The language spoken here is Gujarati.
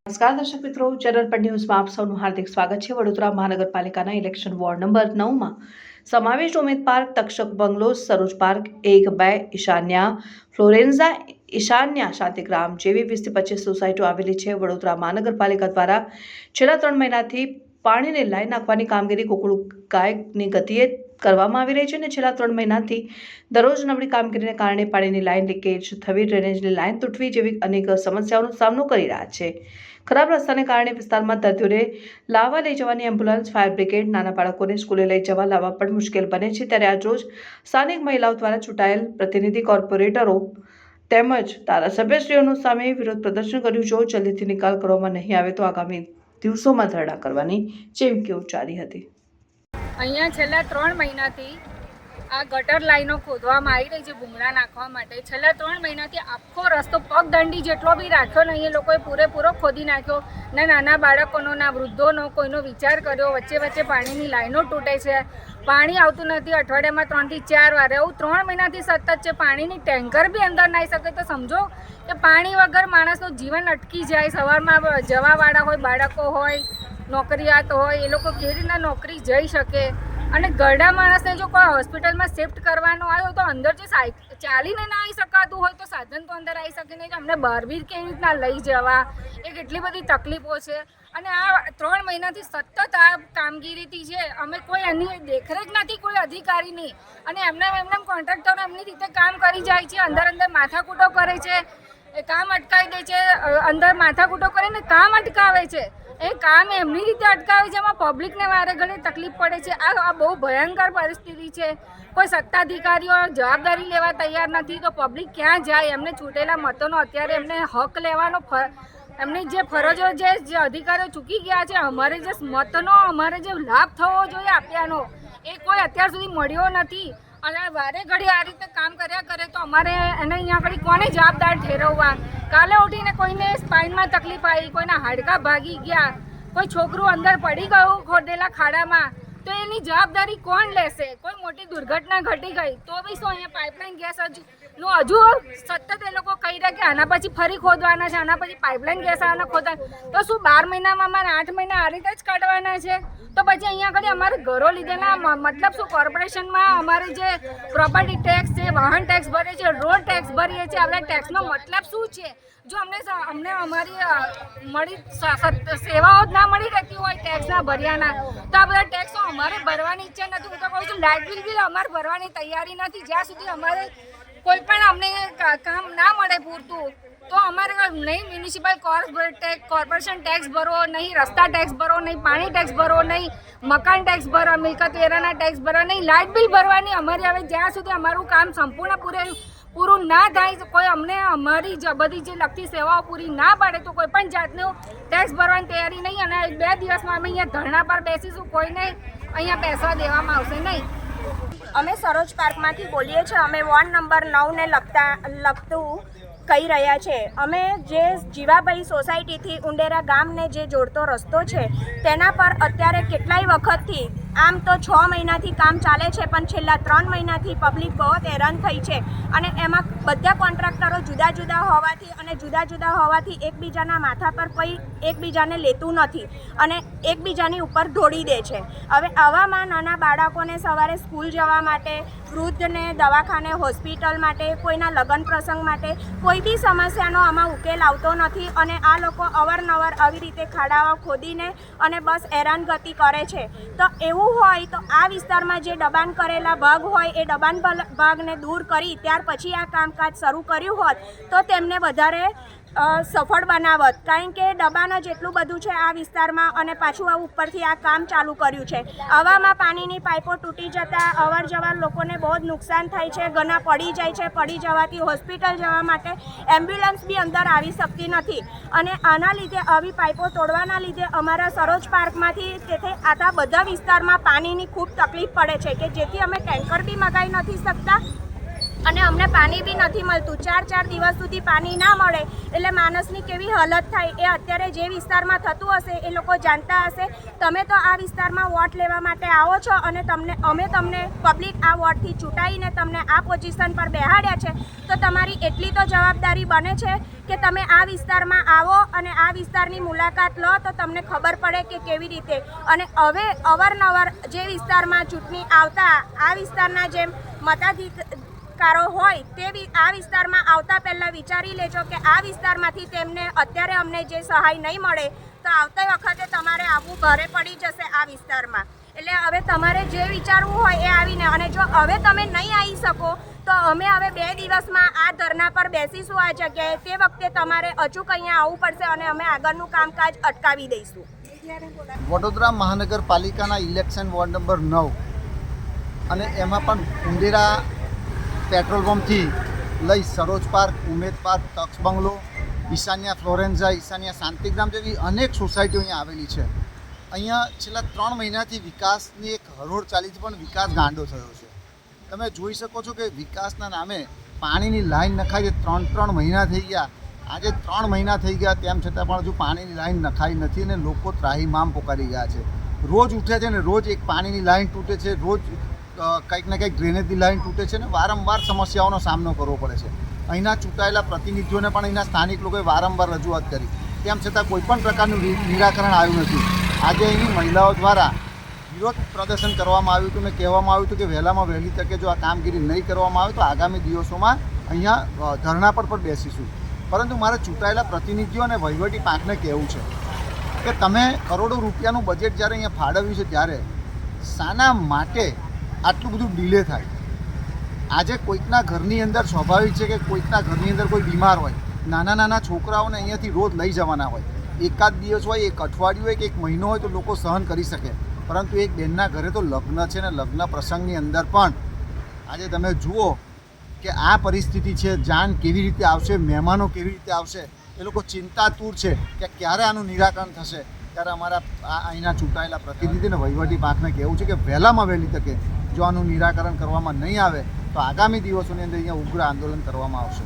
નમસ્કાર દર્શક મિત્રો, ચેનલ પર ન્યૂઝમાં આપ સૌનું હાર્દિક સ્વાગત છે। વડોદરા મહાનગરપાલિકાના ઇલેક્શન વોર્ડ નંબર 9માં સમાવિષ્ટ ઉમેદ પાર્ક, તક્ષક બંગલો, સરોજ પાર્ક 1-2, ઈશાન્યા, ફ્લોરેન્ઝા, ઈશાન્યા, શાંતિગ્રામ જેવી 20 થી 25 સોસાયટીઓ આવેલી છે। વડોદરા મહાનગરપાલિકા દ્વારા છેલ્લા 3 મહિનાથી પાણીની લાઈન નાખવાની કામગીરી કુકડુકાયની ગતિએ કરવામાં આવી રહી છે અને છેલ્લા 3 મહિનાથી દરરોજ નબળી કામગીરીને કારણે પાણીની લાઈન લીકેજ થવી, ડ્રેનેજની લાઈન તૂટવી જેવી અનેક સમસ્યાઓનો સામનો કરી રહ્યા છે। ખરાબ રસ્તાને કારણે વિસ્તારમાં દર્દીઓને લાવવા લઈ જવાની એમ્બ્યુલન્સ, ફાયર બ્રિગેડ, નાના બાળકોને સ્કૂલે લઈ જવા લાવવા પણ મુશ્કેલ બને છે। ત્યારે આજરોજ સ્થાનિક મહિલાઓ દ્વારા ચૂંટાયેલ પ્રતિનિધિ, કોર્પોરેટરો તેમજ ધારાસભ્યશ્રીઓનું સામે વિરોધ પ્રદર્શન કર્યું। જો જલ્દીથી નિકાલ કરવામાં નહીં આવે તો આગામી દિવસોમાં ધરણા કરવાની ચીમકી ઉચ્ચારી હતી। અહીંયા છેલ્લા 3 મહિનાથી આ ગટર લાઈનો ખોદવામાં આવી રહી છે ભૂંગળા નાખવા માટે। છેલ્લા 3 મહિનાથી આખો રસ્તો પગદંડી જેટલો બી રાખ્યો ને અહીંયા લોકોએ પૂરેપૂરો ખોદી નાખ્યો ને નાના બાળકોનો, ના વૃદ્ધોનો કોઈનો વિચાર કર્યો। વચ્ચે વચ્ચે પાણીની લાઈનો તૂટે છે, પાણી આવતું નથી અઠવાડિયામાં 3 થી 4 વાર। એવું 3 મહિનાથી સતત છે। પાણીની ટેન્કર બી અંદર ના આવી શકે તો સમજો કે પાણી વગર માણસનું જીવન અટકી જાય। સવારમાં જવાવાળા હોય, બાળકો હોય, નોકરિયાત હોય, એ લોકો કેવી રીતના નોકરી જઈ શકે? અને ગરડા માણસને જો કોઈ હોસ્પિટલમાં શિફ્ટ કરવાનો આવ્યો તો અંદર જે ચાલીને ના આવી શકાતું હોય તો સાધન તો અંદર આવી શકે નહીં, અમને બહાર બી કેવી રીતના લઈ જવા? એ કેટલી બધી તકલીફો છે અને આ 3 મહિનાથી સતત આ કામગીરીથી છે। અમે કોઈ એની દેખરેખ નથી, કોઈ અધિકારીની, અને એમને કોન્ટ્રાક્ટરો એમની રીતે કામ કરી જાય છે। અંદર માથાકૂટો કરે છે, કામ અટકાવી દે છે, અંદર માથાકૂટો કરીને કામ અટકાવે છે। એ કામ એમની રીતે અટકાવે છે, એમાં પબ્લિકને વારે ઘડી તકલીફ પડે છે। આ બહુ ભયંકર પરિસ્થિતિ છે। કોઈ સત્તાધિકારીઓ જવાબદારી લેવા તૈયાર નથી તો પબ્લિક ક્યાં જાય? એમને છૂટેલા મતોનો અત્યારે એમને હક લેવાનો, એમની જે ફરજો જે અધિકારીઓ ચૂકી ગયા છે, અમારે જે મતનો અમારે જે લાભ થવો જોઈએ આપ્યાનો, એ કોઈ અત્યાર સુધી મળ્યો નથી। અને વારે ઘડી આ રીતે કામ કર્યા કરે તો અમારે એને અહીંયા આગળ કોને જવાબદાર ઠેરવવા? કાલે ઉઠીને કોઈને સ્પાઇનમાં તકલીફ આવી, કોઈના હાડકાં ભાગી ગયા, કોઈ છોકરું અંદર પડી ગયું ખોદેલા ખાડામાં, તો એની જવાબદારી કોણ લેશે? કોઈ મોટી દુર્ઘટના ઘટી ગઈ તો બી શું અહીંયા પાઇપલાઇન ગેસ હજુ સતત એ લોકો કહી રહ્યા કે આના પછી ફરી ખોદવાના છે, આના પછી પાઇપલાઇન ગેસ આના ખોદવાના, તો શું 12 મહિનામાં અમારે 8 મહિના આ રીતે જ કાઢવાના છે? તો પછી અહીંયા આગળ અમારે ઘરો લીધેલા મતલબ શું? કોર્પોરેશનમાં અમારે જે પ્રોપર્ટી ટેક્સ છે, વાહન ટેક્સ ભરીએ છીએ, રોડ ટેક્સ ભરીએ છીએ, આપણે ટેક્સનો મતલબ શું છે? જો અમને અમારી સેવાઓ જ ના મળી રહેતી હોય ટેક્સના ભર્યાના, તો આ બધા ટેક્સો અમારે ભરવાની ઈચ્છા નથી। હું તો કહું છું લાઇટ બિલ બી અમારે ભરવાની તૈયારી નથી જ્યાં સુધી અમારે કોઈ પણ અમને કામ ના મળે પૂરતું। તો અમારે નહીં મ્યુનિસિપલ કોર્પોરેશન ટેક્સ ભરો, નહીં રસ્તા ટેક્સ ભરો, નહીં પાણી ટેક્સ ભરો, નહીં મકાન ટેક્સ ભરો, મિલકત વેરાના ટેક્સ ભરો, નહીં લાઇટ બિલ ભરવાની અમારી હવે જ્યાં સુધી અમારું કામ સંપૂર્ણ પૂરું ના થાય, કોઈ અમને અમારી બધી જે લગતી સેવાઓ પૂરી ના પાડે તો કોઈ પણ જાતનું ટેક્સ ભરવાની તૈયારી નહીં। અને 2 દિવસમાં અમે અહીંયા ધરણા પર બેસીશું, કોઈને અહીંયા બેસવા દેવામાં આવશે નહીં। અમે સરોજ પાર્કમાંથી બોલીએ છીએ। અમે વોર્ડ નંબર 9ને લગતું કહી રહ્યા છે। અમે જે જીવાભાઈ સોસાયટીથી ઉંડેરા ગામને જે જોડતો રસ્તો છે તેના પર અત્યારે કેટલાય વખતથી, આમ તો 6 મહિનાથી કામ ચાલે છે, પણ છેલ્લા 3 મહિનાથી પબ્લિક બહુ હેરાન થઈ છે। અને એમાં બધા કોન્ટ્રાક્ટરો જુદા જુદા હોવાથી એકબીજાના માથા પર કોઈ એકબીજાને લેતું નથી અને એકબીજાની ઉપર ઢોળી દે છે। હવે આવામાં નાના બાળકોને સવારે સ્કૂલ જવા માટે, વૃદ્ધને દવાખાને, હોસ્પિટલ માટે, કોઈના લગ્ન પ્રસંગ માટે કોઈ બી સમસ્યાનો આમાં ઉકેલ આવતો નથી અને આ લોકો અવારનવાર આવી રીતે ખાડાઓ ખોદીને અને બસ હેરાનગતિ કરે છે। તો એવું હોય તો આ વિસ્તારમાં જે દબાણ કરેલા ભાગ હોય એ દબાણ ભાગને દૂર કરી ત્યાર પછી આ કામકાજ શરૂ કર્યું હોત તો તેમને વધારે સફળ બનાવત, કારણ કે દબાણ જ એટલું બધું છે આ વિસ્તારમાં અને પાછું આ ઉપરથી આ કામ ચાલુ કર્યું છે। આવામાં પાણીની પાઇપો તૂટી જતાં અવર જવર લોકોને બહુ જ નુકસાન થાય છે। ઘણા પડી જાય છે, પડી જવાથી હોસ્પિટલ જવા માટે એમ્બ્યુલન્સ બી અંદર આવી શકતી નથી અને આના લીધે આવી પાઇપો તોડવાના લીધે અમારા સરોજ પાર્કમાંથી તેથી આટલા બધા વિસ્તારમાં પાણીની ખૂબ તકલીફ પડે છે કે જેથી અમે ટેન્કર બી મંગાવી નથી શકતા અને અમને પાણી બી નથી મળતું. 4 દિવસ સુધી પાણી ના મળે એટલે માણસની કેવી હાલત થાય એ અત્યારે જે વિસ્તારમાં થતું હશે એ લોકો જાણતા હશે. તમે તો આ વિસ્તારમાં વોટ લેવા માટે આવો છો અને અમે તમને પબ્લિક આ વોટથી ચૂંટાઈને તમને આ પોઝિશન પર બેહાડ્યા છે, તો તમારી એટલી તો જવાબદારી બને છે કે તમે આ વિસ્તારમાં આવો અને આ વિસ્તારની મુલાકાત લો તો તમને ખબર પડે કે કેવી રીતે. અને હવે અવારનવાર જે વિસ્તારમાં ચૂંટણી આવતા આ વિસ્તારના જેમ મતાધિકારો હોય તે આ વિસ્તારમાં આવતા પહેલાં વિચારી લેજો કે આ વિસ્તારમાંથી તેમને અત્યારે અમને જે સહાય નહીં મળે તો આવતા વખતે તમારે આવવું ભારે પડી જશે આ વિસ્તારમાં. એટલે હવે તમારે જે વિચારવું હોય એ આવીને, અને જો હવે તમે નહીં આવી શકો તો અમે હવે 2 દિવસમાં આ ધરણા પર બેસીશું આ જગ્યાએ. તે વખતે તમારે અચૂક અહીંયા આવવું પડશે અને અમે આગળનું કામકાજ અટકાવી દઈશું. વડોદરા મહાનગરપાલિકાના ઇલેક્શન વોર્ડ નંબર 9 અને એમાં પણ ઉંદેરા પેટ્રોલ પંપથી લઈ સરોજ પાર્ક, ઉમેદ પાર્ક, તક્ષ બંગલો, ઈશાન્યા ફ્લોરેન્ઝા, ઈશાન્યા શાંતિગ્રામ જેવી અનેક સોસાયટીઓ અહીંયા આવેલી છે. અહીંયા છેલ્લા 3 મહિનાથી વિકાસની એક હરોળ ચાલી છે, પણ વિકાસ ગાંડો થયો છે. તમે જોઈ શકો છો કે વિકાસના નામે પાણીની લાઈન નખાઈ 3 મહિના થઈ ગયા. આજે 3 મહિના થઈ ગયા તેમ છતાં પણ હજુ પાણીની લાઈન નખાઈ નથી અને લોકો ત્રાહિમામ પોકારી ગયા છે. રોજ ઉઠે છે ને રોજ એક પાણીની લાઈન તૂટે છે, રોજ કંઈક ને કંઈક ડ્રેનેજની લાઈન તૂટે છે ને વારંવાર સમસ્યાઓનો સામનો કરવો પડે છે. અહીંના ચૂંટાયેલા પ્રતિનિધિઓને પણ અહીંના સ્થાનિક લોકોએ વારંવાર રજૂઆત કરી, તેમ છતાં કોઈપણ પ્રકારનું નિરાકરણ આવ્યું નથી. આજે અહીંની મહિલાઓ દ્વારા વિરોધ પ્રદર્શન કરવામાં આવ્યું હતું અને કહેવામાં આવ્યું હતું કે વહેલામાં વહેલી તકે જો આ કામગીરી નહીં કરવામાં આવે તો આગામી દિવસોમાં અહીંયા ધરણા પર પણ બેસીશું. પરંતુ મારે ચૂંટાયેલા પ્રતિનિધિઓ અને વહીવટી પાંખને કહેવું છે કે તમે કરોડો રૂપિયાનું બજેટ જ્યારે અહીંયા ફાળવ્યું છે ત્યારે શાના માટે આટલું બધું ડિલે થાય? આજે કોઈકના ઘરની અંદર સ્વાભાવિક છે કે કોઈકના ઘરની અંદર કોઈ બીમાર હોય, નાના છોકરાઓને અહીંયાથી રોજ લઈ જવાના હોય, એકાદ દિવસ હોય, એક અઠવાડિયું હોય કે એક મહિનો હોય તો લોકો સહન કરી શકે. પરંતુ એક બહેનના ઘરે તો લગ્ન છે ને લગ્ન પ્રસંગની અંદર પણ આજે તમે જુઓ કે આ પરિસ્થિતિ છે. જાન કેવી રીતે આવશે, મહેમાનો કેવી રીતે આવશે, એ લોકો ચિંતાતુર છે કે ક્યારે આનું નિરાકરણ થશે. ત્યારે અમારા અહીંના ચૂંટાયેલા પ્રતિનિધિને વહીવટી પાંખને કહેવું છે કે વહેલામાં વહેલી તકે જો આનું નિરાકરણ કરવામાં નહીં આવે તો આગામી દિવસોની અંદર અહીંયા ઉગ્ર આંદોલન કરવામાં આવશે.